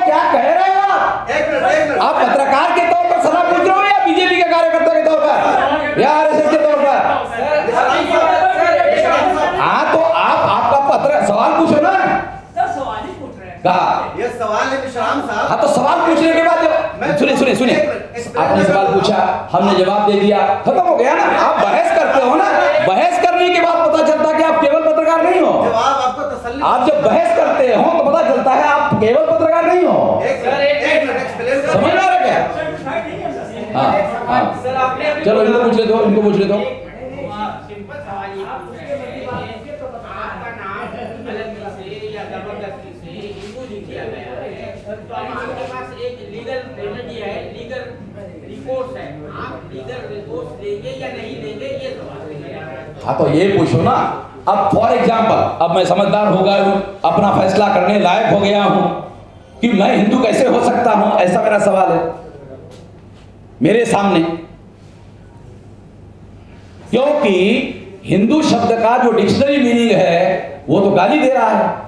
क्या कह रहे हो आप? आप पत्रकार के तौर पर सलाह पूछ रहे हो या बीजेपी के कार्यकर्ता के तौर पर या आरएसएस के तौर पर? हाँ, तो आप आपका पत्र सवाल पूछो ना। सवाल ही पूछ रहे हैं। कहा ये सवाल है विश्राम साहब। हाँ, तो सवाल पूछने के बाद सुनिए, आपने सवाल पूछा, हमने जवाब दे दिया, खत्म हो गया ना। आप बहस करते हो ना, बहस करने के बाद पता चलता कि आप केवल पत्रकार नहीं हो। जवाब आपको तसल्ली। आप जब बहस करते हो तो पता चलता है आप केवल पत्रकार नहीं हो। समझ में आ रहा है क्या? हाँ, चलो इनको पूछ ले दो। तो आपके पास एक लीगल रेमेडी है, लीगल रिकोर्स है, आप लीगल रिकोर्स लेंगे या नहीं लेंगे, ये सवाल है। हाँ, तो ये पूछो ना। अब फॉर एग्जाम्पल, अब मैं समझदार हो गया हूँ, अपना फैसला करने लायक हो गया हूँ कि मैं हिंदू कैसे हो सकता हूँ, ऐसा मेरा सवाल है मेरे सामने। क्योंकि हिंदू शब्द का जो डिक्शनरी मीनिंग है वो तो गाली दे रहा है।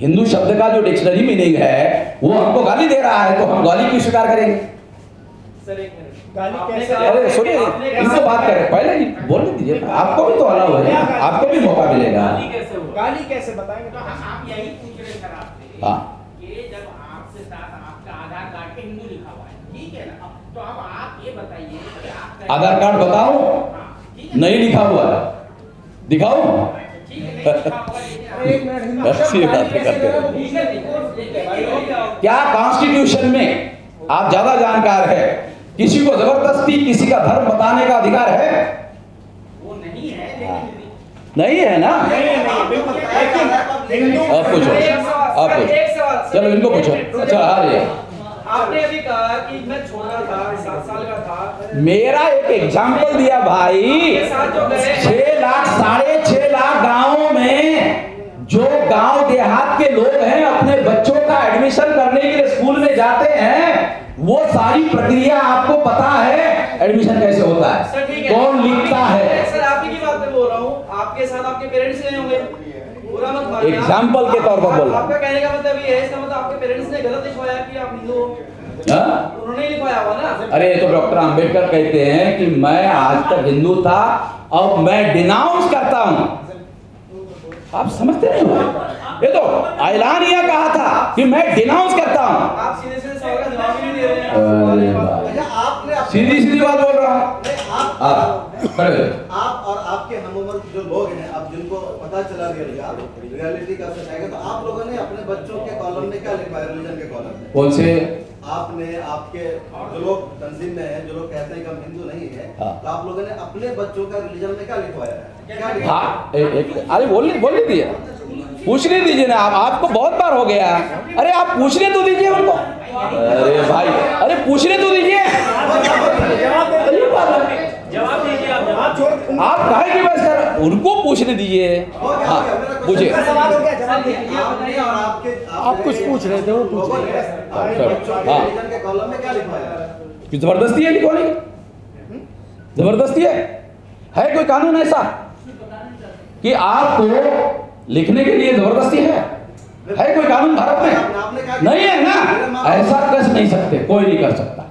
हिंदू शब्द का जो डिक्शनरी मीनिंग है वो हमको गाली दे रहा है, तो हम गाली क्यों स्वीकार करेंगे? सर एक मिनट, गाली कैसे? अरे सुनिए, इनको बात करें, पहले बोलने दीजिए, आपको भी तो अलाउ है, आपको भी मौका मिलेगा। गाली कैसे बताएंगे? तो आप यही पूछ रहे सर आपसे। हाँ, कि जब आपके साथ आपका आधार कार्ड पे हिंदू लिखा हुआ है, ठीक है ना, तो अब आप ये बताइए कि आप आधार कार्ड बताओ, नहीं लिखा हुआ है, दिखाओ। ठीक है, नहीं लिखा होगा, लेकिन एक मिनट, अच्छी बात करते हैं। लीगल रिकोर्स लेंगे। क्या कॉन्स्टिट्यूशन में, आप ज्यादा जानकार है, किसी को जबरदस्ती किसी का धर्म बताने का अधिकार है? वो नहीं है, लेकिन नहीं है ना। हिंदू आप पूछो, आप पूछो, चलो इनको पूछो। अच्छा, आ रही है। आपने अभी कहा कि मैं छोटा था, 7 साल का था। मेरा एक एग्जाम्पल दिया भाई। 6 लाख 6.5 लाख गांवों में जो गांव देहात के लोग हैं अपने बच्चों का एडमिशन करने के लिए स्कूल में जाते हैं, वो सारी प्रक्रिया आपको पता है। एडमिशन कैसे होता है, कौन लिखता है। सर आप ही की बात पे बोल रहा हूँ, आपके साथ आपके पेरेंट्स गए होंगे, पूरा मत मानिए। एग्जाम्पल के तौर पर बोल रहा हूं। आपका कहने का मतलब ये है, इसका मतलब आपके पेरेंट्स ने गलत लिखवाया कि आप हिंदू हो? हाँ? उन्होंने लिखवाया हुआ ना। अरे तो डॉक्टर अंबेडकर कहते हैं कि मैं आज तक हिंदू था, अब मैं डिनाउंस करता हूं। आप समझते नहीं हो? ये तो ऐलानिया कहा था कि मैं डिनाउंस करता हूं। आप सीधे सीधे सवाल का जवाब ही नहीं दे रहे हैं। आपने सीधी बात बोल रहा हूं। आप खड़े हो। आप और आपके हमउम्र जो लोग हैं, अब जिनको पता चला रियलिटी का सच आएगा, तो आप लोगों ने अपने बच्चों के कॉलम में क्या लिखवाया, रिलीजन के कॉलम में? कौन से? आपने आपके जो लोग तंजीम में हैं, जो लोग कहते हैं कि हम हिंदू नहीं है, हाँ। तो आप लोगों ने अपने बच्चों का रिलीजन में क्या लिखवाया है? क्या लिखवाया? हाँ, अरे बोलने दीजिए, पूछने दीजिए ना। आपको बहुत बार हो गया। अरे आप पूछने तो दीजिए उनको। अरे भाई, अरे पूछने तो दीजिए। जवाब दीजिए आप काहे की बहस कर, उनको पूछने दीजिए। हाँ, पूछिए। सवाल हो गया, जवाब दीजिए। आपने और आपके आप कुछ पूछ रहे थे, वो पूछ रहे थे। अपने बच्चों के रिलीजन के कॉलम में क्या लिखवाया है? जबरदस्ती है लिखवाने की? जबरदस्ती है कोई कानून ऐसा कि आपको लिखने के लिए जबरदस्ती है कोई कानून भारत में? नहीं है ना। ऐसा कर नहीं सकते, कोई नहीं कर सकता।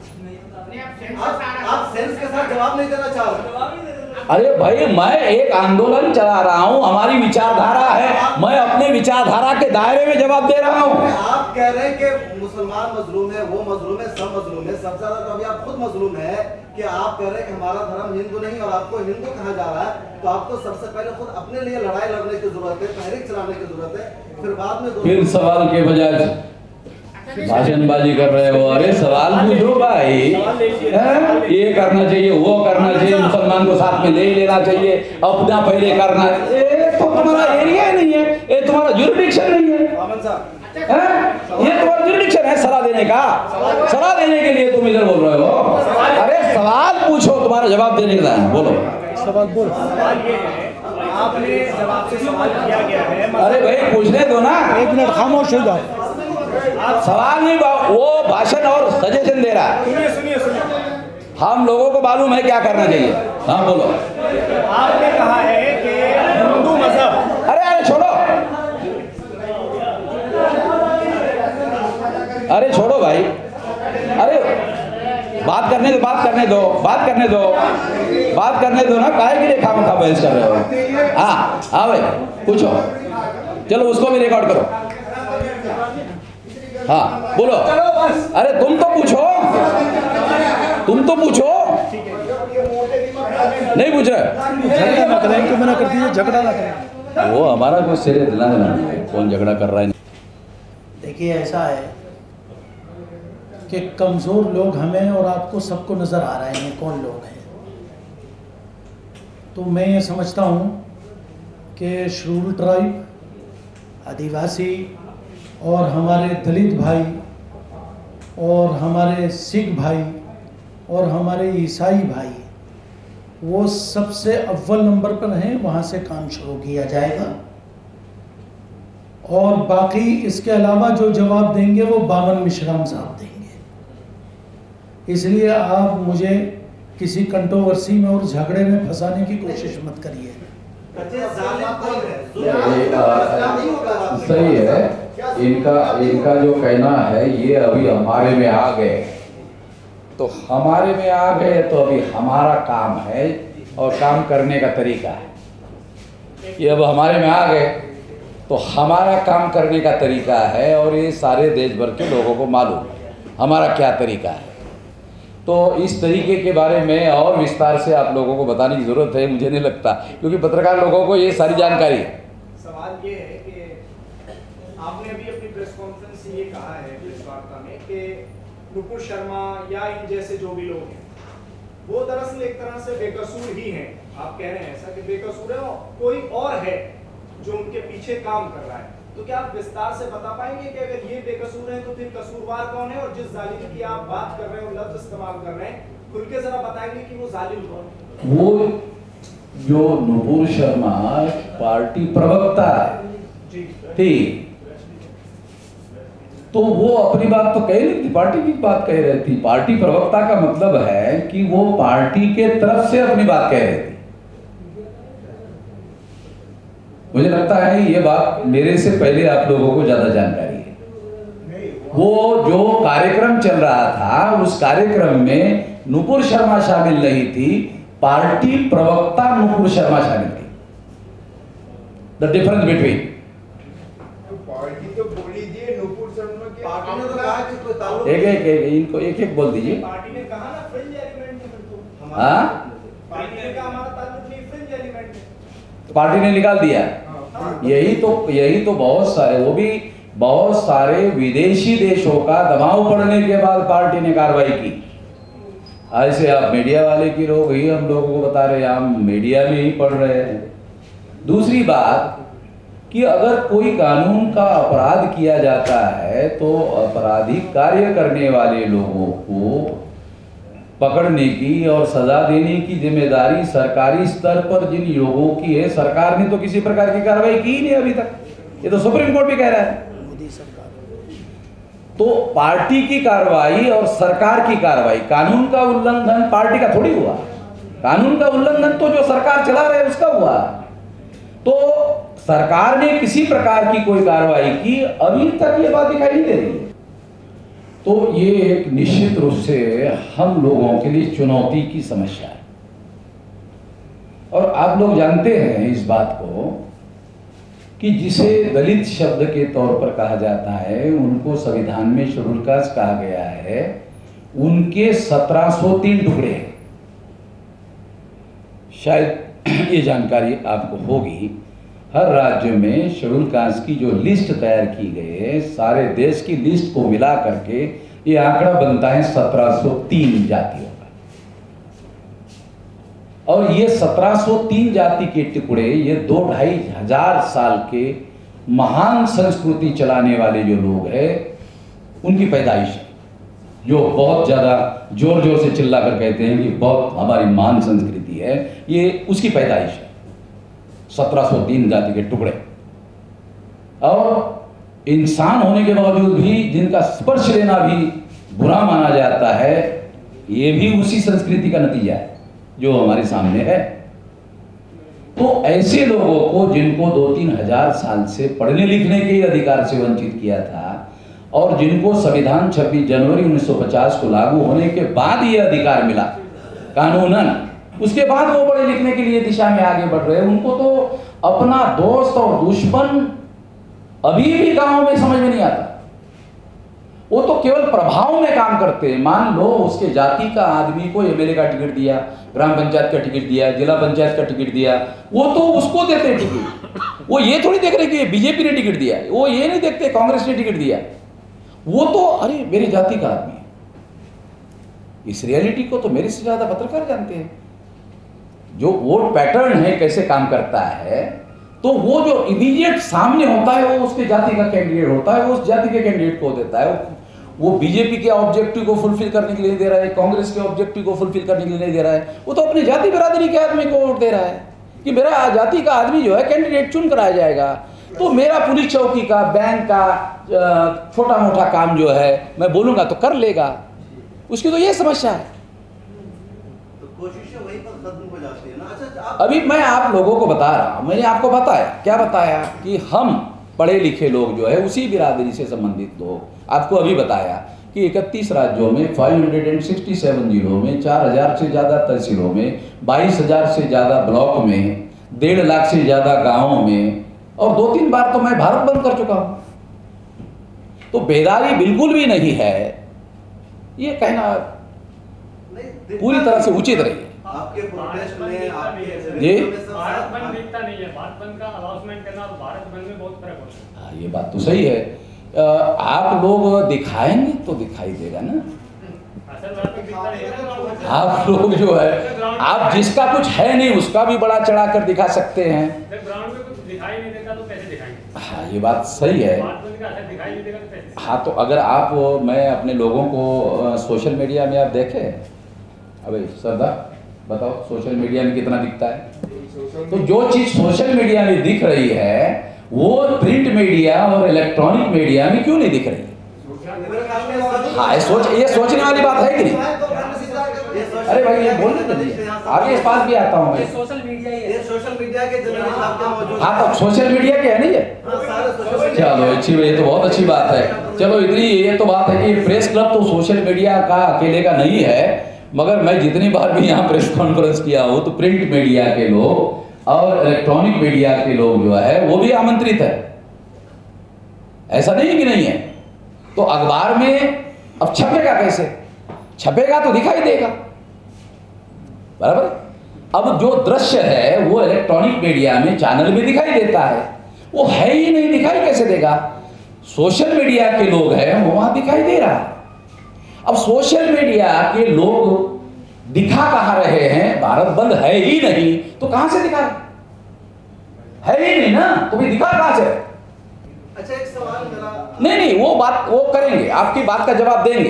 आप सेंस के साथ जवाब नहीं देना चाह रहे। अरे भाई, मैं एक आंदोलन चला रहा हूं, हमारी विचारधारा है, मैं अपने विचारधारा के दायरे में जवाब दे रहा हूं। आप कह रहे हैं कि मुसलमान मजलूम है, वो मजलूम है, सब मजलूम है, सबसे ज्यादा तो अभी आप खुद मजलूम है कि आप कह रहे हैं कि हमारा धर्म हिंदू नहीं और आपको हिंदू कहा जा रहा है। तो आपको सबसे पहले खुद अपने लिए लड़ाई लड़ने की जरूरत है, तहरीक चलाने की जरूरत है, फिर बाद में फिर सवाल के बजाय भाषणबाजी कर रहे हो। अरे सवाल पूछो भाई, ये करना चाहिए, वो करना चाहिए, मुसलमान को साथ में ले लेना चाहिए, अपना पहले करना। ये तो तुम्हारा एरिया ही नहीं है, ये तुम्हारा जुरिडिक्शन नहीं है। ये तुम्हारा जुरिडिक्शन है सलाह देने का। सलाह देने के लिए तुम इधर बोल रहे हो। अरे सवाल पूछो, तुम्हारा जवाब देने का है, बोलो। सवाल बोल। आपने जवाब से सवाल किया गया है। अरे भाई पूछने दो ना। 1 मिनट खामोश हो जाओ। सवाल नहीं, वो भाषण और सजेशन दे रहा है। सुनिए। हम लोगों को मालूम है क्या करना चाहिए। हाँ बोलो। आपने कहा है कि हिंदू मजहब। अरे छोड़ो, अरे छोड़ो भाई, अरे बात करने दो, बात करने दो, बात करने दो, बात करने दो ना, काहे के लिए खामखा बहस कर रहे हो? हाँ हाँ भाई पूछो, चलो उसको भी रिकॉर्ड करो। हाँ बोलो, अरे तुम तो पूछो, तुम तो पूछो, नहीं पूछ रहे? झगड़ा ना करें, क्यों मना कर दीजिए, झगड़ा ना करें। वो हमारा कुछ सिरे दिलाने नहीं है, कौन झगड़ा कर रहा है। देखिए ऐसा है कि कमज़ोर लोग हमें और आपको सबको नज़र आ रहे हैं कौन लोग हैं। तो मैं ये समझता हूँ कि शेड्यूल ट्राइब, आदिवासी और हमारे दलित भाई और हमारे सिख भाई और हमारे ईसाई भाई वो सबसे अव्वल नंबर पर हैं, वहाँ से काम शुरू किया जाएगा। और बाकी इसके अलावा जो जवाब देंगे वो बावन मिश्राम साहब देंगे। इसलिए आप मुझे किसी कंट्रोवर्सी में और झगड़े में फंसाने की कोशिश मत करिए। सही है, इनका जो कहना है ये अभी हमारे में आ गए, तो हमारे में आ गए तो अभी हमारा काम है और काम करने का तरीका है। ये अब हमारे में आ गए तो हमारा काम करने का तरीका है और ये सारे देश भर के लोगों को मालूम है हमारा क्या तरीका है। तो इस तरीके के बारे में और विस्तार से आप लोगों को बताने की ज़रूरत है, मुझे नहीं लगता, क्योंकि पत्रकार लोगों को ये सारी जानकारी है। सवाल ये है कि आपने अभी अपनी प्रेस कॉन्फ्रेंस से ये कहा है प्रेस वार्ता में कि नुपुर शर्मा या इन जैसे जो भी लोग हैं वो दरअसल एक तरह से बेकसूर ही हैं। आप कह रहे हैं ऐसा कि बेकसूर है और कोई और है जो उनके पीछे काम कर रहा है। तो क्या आप विस्तार से बता पाएंगे कि अगर ये बेकसूर है तो फिर कसूरवार कौन है? और जिस जालिम की आप बात कर रहे हो, लफ्ज इस्तेमाल कर रहे हैं, खुल के जरा बताएंगे कि वो जालिम कौन है? वो जो नुपुर शर्मा पार्टी प्रवक्ता है, ठीक, तो वो अपनी बात तो कह रही थी, पार्टी की बात कह रही थी। पार्टी प्रवक्ता का मतलब है कि वो पार्टी के तरफ से अपनी बात कह रही थी। मुझे लगता है ये बात मेरे से पहले आप लोगों को ज्यादा जानकारी है। वो जो कार्यक्रम चल रहा था उस कार्यक्रम में नुपुर शर्मा शामिल नहीं थी, पार्टी प्रवक्ता नुपुर शर्मा शामिल थी। द डिफरेंस बिटवीन पार्टी तो बोली दिए नुपुर शर्मा के, पार्टी ने तो कहा कि कोई ताल्लुक एक इनको एक बोल दीजिए। पार्टी ने कहा ना फ्रिंज एलिमेंट में, तो हाँ, पार्टी ने कहा हमारा ताल्लुक नहीं फ्रिंज एलिमेंट में, पार्टी ने निकाल दिया। यही तो बहुत सारे, वो भी बहुत सारे विदेशी देशों का दबाव पड़ने के बाद पार्टी ने कार्रवाई की। ऐसे आप मीडिया वाले की लोग ही हम लोगों को बता रहे हैं, हम मीडिया में ही पढ़ रहे हैं। दूसरी बात कि अगर कोई कानून का अपराध किया जाता है तो आपराधिक कार्य करने वाले लोगों को पकड़ने की और सजा देने की जिम्मेदारी सरकारी स्तर पर जिन लोगों की है, सरकार ने तो किसी प्रकार की कार्रवाई की ही नहीं अभी तक। ये तो सुप्रीम कोर्ट भी कह रहा है। तो पार्टी की कार्रवाई और सरकार की कार्रवाई, कानून का उल्लंघन पार्टी का थोड़ी हुआ, कानून का उल्लंघन तो जो सरकार चला रहे उसका हुआ। तो सरकार ने किसी प्रकार की कोई कार्रवाई की अभी तक ये बात दिखाई नहीं दे रही है। तो ये एक निश्चित रूप से हम लोगों के लिए चुनौती की समस्या है। और आप लोग जानते हैं इस बात को कि जिसे दलित शब्द के तौर पर कहा जाता है, उनको संविधान में शेड्यूल कास्ट कहा गया है, उनके 1703 टुकड़े हैं। शायद ये जानकारी आपको होगी, हर राज्य में शेड्यूल कास्ट की जो लिस्ट तैयार की गई है, सारे देश की लिस्ट को मिला करके ये आंकड़ा बनता है 1703 जातियों का। और ये 1703 जाति के टुकड़े, ये 2-2.5 हजार साल के महान संस्कृति चलाने वाले जो लोग हैं, उनकी पैदाइश है, जो बहुत ज़्यादा जोर जोर से चिल्ला कर कहते हैं कि बहुत हमारी महान संस्कृति है, ये उसकी पैदाइश है। 1703 जाति के टुकड़े, और इंसान होने के बावजूद भी जिनका स्पर्श लेना भी बुरा माना जाता है, ये भी उसी संस्कृति का नतीजा है जो हमारे सामने है। तो ऐसे लोगों को जिनको 2-3 हजार साल से पढ़ने लिखने के अधिकार से वंचित किया था, और जिनको संविधान 26 जनवरी 1950 को लागू होने के बाद ये अधिकार मिला कानूनन, उसके बाद वो पढ़े लिखने के लिए दिशा में आगे बढ़ रहे हैं। उनको तो अपना दोस्त और दुश्मन अभी भी गांव में समझ में नहीं आता। वो तो केवल प्रभाव में काम करते हैं। मान लो उसके जाति का आदमी को एमएलए का टिकट दिया, ग्राम पंचायत का टिकट दिया, जिला पंचायत का टिकट दिया, वो तो उसको देते टिकट। वो ये थोड़ी देख रहे कि बीजेपी ने टिकट दिया, वो ये नहीं देखते कांग्रेस ने टिकट दिया। वो तो अरे मेरी जाति का आदमी है। इस रियलिटी को तो मेरे से ज्यादा पत्रकार जानते हैं। जो वोट पैटर्न है कैसे काम करता है, तो वो जो इमीडिएट सामने होता है वो उसके जाति का कैंडिडेट होता है, वो उस जाति के कैंडिडेट को देता है। वो बीजेपी के ऑब्जेक्टिव को फुलफिल करने के लिए दे रहा है, कांग्रेस के ऑब्जेक्टिव को फुलफिल करने के लिए नहीं दे रहा है। वो तो अपनी जाति बिरादरी के आदमी को वोट दे रहा है कि मेरा जाति का आदमी जो है कैंडिडेट चुन कर आ जाएगा, तो मेरा पुलिस चौकी का, बैंक का छोटा मोटा काम जो है मैं बोलूंगा तो कर लेगा। उसकी तो ये समस्या है। तो कोशिशें वहीं पर खत्म हो जाती है ना। अच्छा, अभी मैं आप लोगों को बता रहा हूं, मैंने आपको बताया, क्या बताया कि हम पढ़े लिखे लोग जो है उसी बिरादरी से संबंधित लोग, आपको अभी बताया कि 31 राज्यों में 567 जिलों में 4000 से ज़्यादा तहसीलों में 22,000 से ज़्यादा ब्लॉक में 1.5 लाख से ज़्यादा गाँवों में, और 2-3 बार तो मैं भारत बंद कर चुका हूँ। तो बेदारी बिल्कुल भी नहीं है, ये कहना पूरी तरह से उचित रही है। आपके प्रोटेस्ट में आपके जी भारत बंद दिखता नहीं है। भारत बंद का अनाउंसमेंट करना और भारत बंद में बहुत फर्क होता है। हाँ, ये बात तो सही है। आप लोग दिखाएंगे तो दिखाई देगा ना। असल बात तो दिखता नहीं है ना। आप लोग जो है, आप जिसका कुछ है नहीं उसका भी बड़ा चढ़ा कर दिखा सकते हैं। जब ग्राउंड में कुछ दिखाई नहीं देता तो कैसे दिखाएंगे? हाँ, ये बात सही है। भारत बंद का असर दिखाई नहीं देगा तो कैसे? हाँ, तो अगर आप, मैं अपने लोगों को सोशल मीडिया में आप देखें, अबे सरदार बताओ सोशल मीडिया में कितना दिखता है? तो जो चीज सोशल मीडिया में दिख रही है वो प्रिंट मीडिया और इलेक्ट्रॉनिक मीडिया में क्यों नहीं दिख रही? हाँ, ये सोचने वाली बात है कि नहीं? अरे भाई ये बोलने दीजिए, आगे इस बात भी आता हूँ मैं। सोशल मीडिया के जरिए आपके मौजूद। हाँ, तो सोशल मीडिया के है नहीं है। चलो अच्छी, ये तो बहुत अच्छी बात है। चलो इतनी ये तो बात है कि प्रेस क्लब तो सोशल मीडिया का अकेले का नहीं है, मगर मैं जितनी बार भी यहाँ प्रेस कॉन्फ्रेंस किया हूँ तो प्रिंट मीडिया के लोग और इलेक्ट्रॉनिक मीडिया के लोग जो है वो भी आमंत्रित है, ऐसा नहीं कि नहीं है। तो अखबार में अब छपेगा कैसे? छपेगा तो दिखाई देगा, बराबर। अब जो दृश्य है वो इलेक्ट्रॉनिक मीडिया में चैनल में दिखाई देता है, वो है ही नहीं, दिखाई कैसे देगा? सोशल मीडिया के लोग हैं वो वहां दिखाई दे रहा है। अब सोशल मीडिया के लोग दिखा कहाँ रहे हैं? भारत बंद है ही नहीं तो कहां से दिखा? है ही नहीं ना, तो भी दिखा कहां से? अच्छा, एक सवाल मेरा। नहीं, वो बात वो करेंगे, आपकी बात का जवाब देंगे।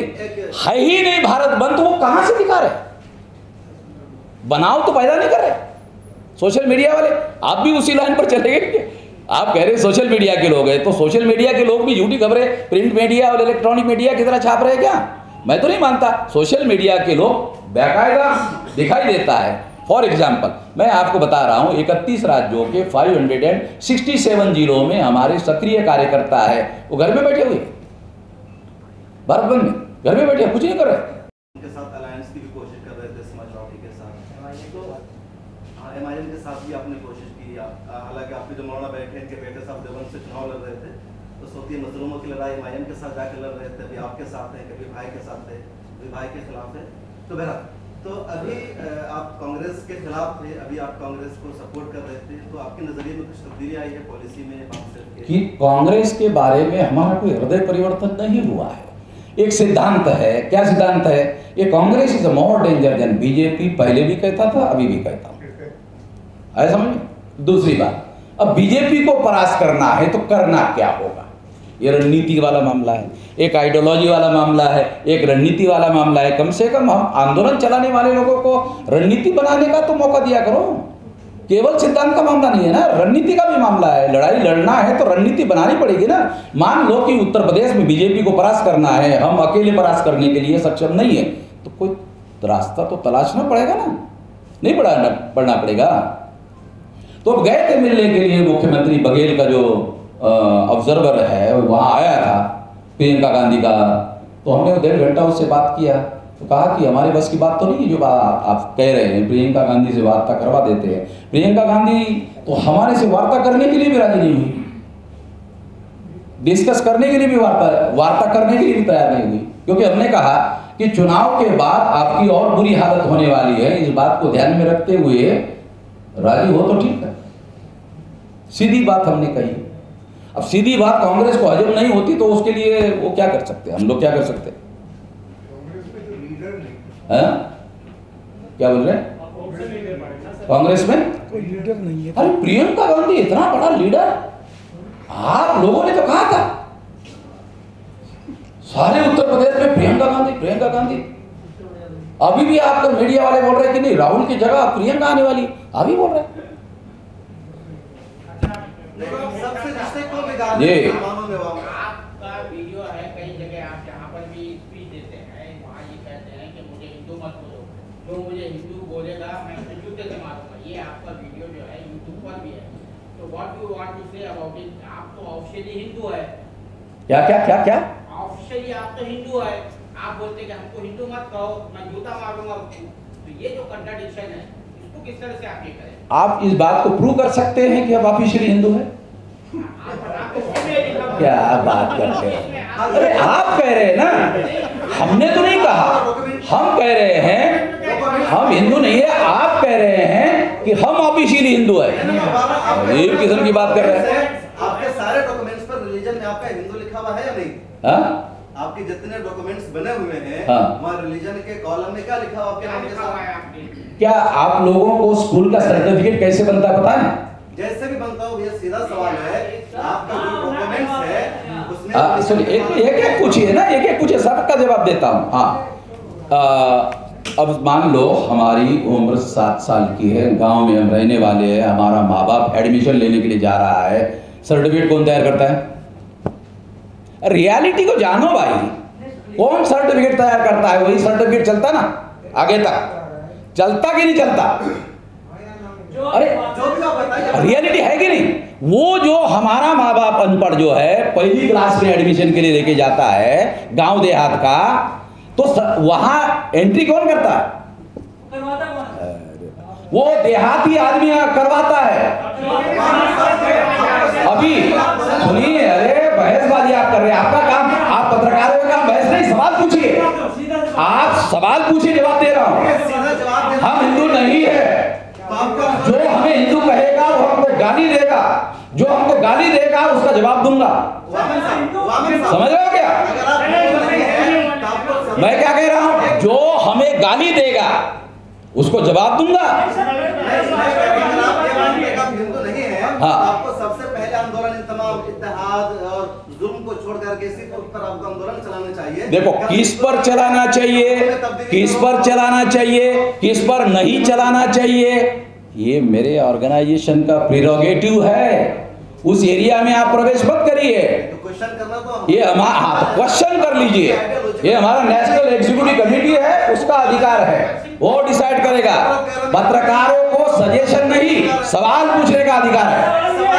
है ही नहीं भारत बंद, तो वो कहां से दिखा रहे? बनाव तो पैदा नहीं कर रहे सोशल मीडिया वाले। आप भी उसी लाइन पर चले गए। आप कह रहे सोशल मीडिया के लोग हैं, तो सोशल मीडिया के लोग भी झूठी खबरें प्रिंट मीडिया और इलेक्ट्रॉनिक मीडिया की तरह छाप रहे हैं क्या? मैं तो नहीं मानता। सोशल मीडिया के लोग बाकायदा दिखाई देता है। फॉर एग्जाम्पल मैं आपको बता रहा हूं, 31 राज्यों के 567 जिलों में हमारे सक्रिय कार्यकर्ता है, वो घर में बैठे हुए, भारत बंद में घर में बैठे, कुछ नहीं कर रहे। उनके साथ अलायंस की भी कोशिश कर रहे थे, समाजवादी के साथ, तो एमआईएम के साथ भी आपने कोशिश की। हालांकि आपके जो मौलाना बैठे इनके बेटे साहब देवबंद से चुनाव लड़ रहे थे, तो सोती मजलूमों की लड़ाई एमआईएम के साथ जाकर लड़ रहे थे। अभी आपके साथ है, कभी भाई के साथ है, कभी भाई के खिलाफ है। तो बहरहाल, तो अभी आप कांग्रेस के खिलाफ थे, अभी आप कांग्रेस को सपोर्ट कर रहे थे, तो आपके नजरिए में कुछ तब्दीली आई है पॉलिसी में? कि कांग्रेस के बारे में हमारा कोई हृदय परिवर्तन नहीं हुआ है। एक सिद्धांत है। क्या सिद्धांत है? ये Congress is more danger than BJP. पहले भी कहता था, अभी भी कहता हूं, ऐसा समझ। दूसरी बात, अब बीजेपी को परास्त करना है तो करना क्या होगा? ये रणनीति वाला मामला है, एक आइडियोलॉजी वाला मामला है, एक रणनीति वाला मामला है। कम से कम हम आंदोलन चलाने वाले लोगों को रणनीति बनाने का तो मौका दिया करो। केवल सिद्धांत का मामला नहीं है ना, रणनीति का भी मामला है। लड़ाई लड़ना है तो रणनीति बनानी पड़ेगी ना। मान लो कि उत्तर प्रदेश में बीजेपी को परास्त करना है, हम अकेले परास्त करने के लिए सक्षम नहीं है, तो कोई रास्ता तो तलाशना पड़ेगा ना, नहीं पढ़ना पड़ेगा। तो अब गए थे मिलने के लिए, मुख्यमंत्री बघेल का जो ऑब्जर्वर है वहाँ आया था, प्रियंका गांधी का। तो हमने 1.5 घंटा उससे बात किया, तो कहा कि हमारे बस की बात तो नहीं है जो बात आप कह रहे हैं, प्रियंका गांधी से वार्ता करवा देते हैं। प्रियंका गांधी तो हमारे से वार्ता करने के लिए भी राजी नहीं हुई, डिस्कस करने के लिए भी वार्ता करने के लिए भी तैयार नहीं हुई, क्योंकि हमने कहा कि चुनाव के बाद आपकी और बुरी हालत होने वाली है, इस बात को ध्यान में रखते हुए राजी हो तो ठीक है। सीधी बात हमने कही। अब सीधी बात कांग्रेस को हजम नहीं होती तो उसके लिए वो क्या कर सकते हैं, हम लोग क्या कर सकते हैं? क्या बोल रहे हैं? कांग्रेस में कोई लीडर नहीं है। अरे प्रियंका गांधी इतना बड़ा लीडर, आप लोगों ने तो कहा था सारे उत्तर प्रदेश में प्रियंका गांधी, प्रियंका गांधी। अभी भी आपका मीडिया वाले बोल रहे हैं कि नहीं, राहुल की जगह प्रियंका आने वाली, अभी बोल रहे हैं। सबसे रिश्ते को बिगाड़ ये आपका वीडियो है कई जगह, आप जहाँ पर भी स्पीच देते हैं वहाँ ये कहते हैं कि मुझे हिंदू मत बोलो, जो मुझे हिंदू बोलेगा मैं जूते से मारूंगा। ये आपका वीडियो जो है यूट्यूब पर भी है, तो what you want to say about it? आप तो ऑफिशियली हिंदू है। क्या क्या क्या क्या ऑफिशियली आप तो हिंदू है, आप बोलते कि हमको हिंदू मत कहो, मैं जूता मारूंगा। तो ये जो कंट्राडिक्शन है इसको किस तरह से आप ये करें? आप इस बात को प्रूव कर सकते हैं कि आप ऑफिशियली हिंदू हैं? क्या बात करते हैं? अरे आप कह रहे हैं ना, हमने तो नहीं कहा, हम कह रहे हैं हम हिंदू नहीं है, आप कह रहे हैं कि हम ऑफिशियली हिंदू है। ये किस्म की बात कर रहे हैं। आपके सारे डॉक्यूमेंट्स पर रिलीजन में आपका हिंदू लिखा हुआ है या नहीं? हाँ? आपके जितने डॉक्यूमेंट्स बने हुए हैं हाँ। वहाँ रिलीजन के कॉलम में क्या लिखा हुआ आपके नाम के साथ? क्या आप लोगों को स्कूल का सर्टिफिकेट कैसे बनता है पता है? जैसे भी बनता हो, ये सीधा सवाल है, आपका जो डॉक्यूमेंट्स है उसमें सुनिए, एक पूछिए ना, एक पूछिए, सबका जवाब देता हूँ। हाँ, अब मान लो हमारी उम्र 7 साल की है, गांव में हम रहने वाले हैं, हमारा माँ बाप एडमिशन लेने के लिए जा रहा है, सर्टिफिकेट कौन तैयार करता है? रियलिटी को जानो भाई, कौन सर्टिफिकेट तैयार करता है? वही सर्टिफिकेट चलता ना आगे तक, चलता कि नहीं चलता? अरे जो भी आप बताइए, रियलिटी है कि नहीं? वो जो हमारा माँ बाप अनपढ़ जो है पहली क्लास में एडमिशन के लिए लेके जाता है गांव देहात का, तो वहां एंट्री कौन करता है? वो देहाती आदमी करवाता है। अभी सुनिए, अरे बहसबाजी आप कर रहे हैं, आपका काम, आप पत्रकारों का काम बहस नहीं, सवाल पूछिए। आप सवाल पूछिए, जवाब दे रहा हूं। हम हिंदू नहीं है, जो हमें हिंदू कहेगा वो हमको गाली देगा, जो हमको गाली देगा उसका जवाब दूंगा। समझ रहे हो क्या मैं क्या कह रहा हूं? जो हमें गाली देगा उसको जवाब दूंगा। हिंदू नहीं है, हाँ। आपको सबसे पहले आंदोलन इत्तेहाद और जुल्म को छोड़ करके इसी पर आपको आंदोलन चलाना चाहिए। देखो, किस पर चलाना चाहिए, किस पर चलाना चाहिए, किस पर नहीं चलाना चाहिए, ये मेरे ऑर्गेनाइजेशन का प्रेरोगेटिव है। उस एरिया में आप प्रवेश मत करिए। क्वेश्चन करना तो ये हमारा क्वेश्चन कर लीजिए, ये हमारा नेशनल एग्जीक्यूटिव कमेटी है, उसका अधिकार है, वो डिसाइड करेगा। पत्रकारों को सजेशन नहीं, सवाल पूछने का अधिकार है।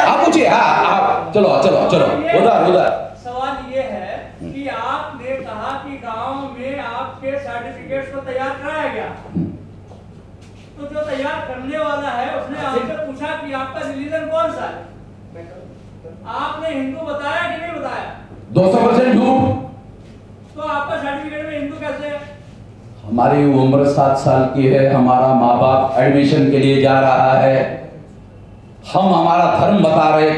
आप पूछिए। हाँ, आप चलो चलो चलो, उधर। सवाल ये है कि आपने कहा कि गांव में आपके सर्टिफिकेट्स को तैयार कराया गया, तो जो तैयार करने वाला है उसने आपसे पूछा कि आपका रिलीजन कौन सा है? आपने हिंदू बताया कि नहीं बताया? 200% झूठ। तो आपका सर्टिफिकेट में हिंदू कैसे है? हमारी उम्र 7 साल की है, हमारा माँ बाप एडमिशन के लिए जा रहा है, हम हमारा धर्म बता रहे।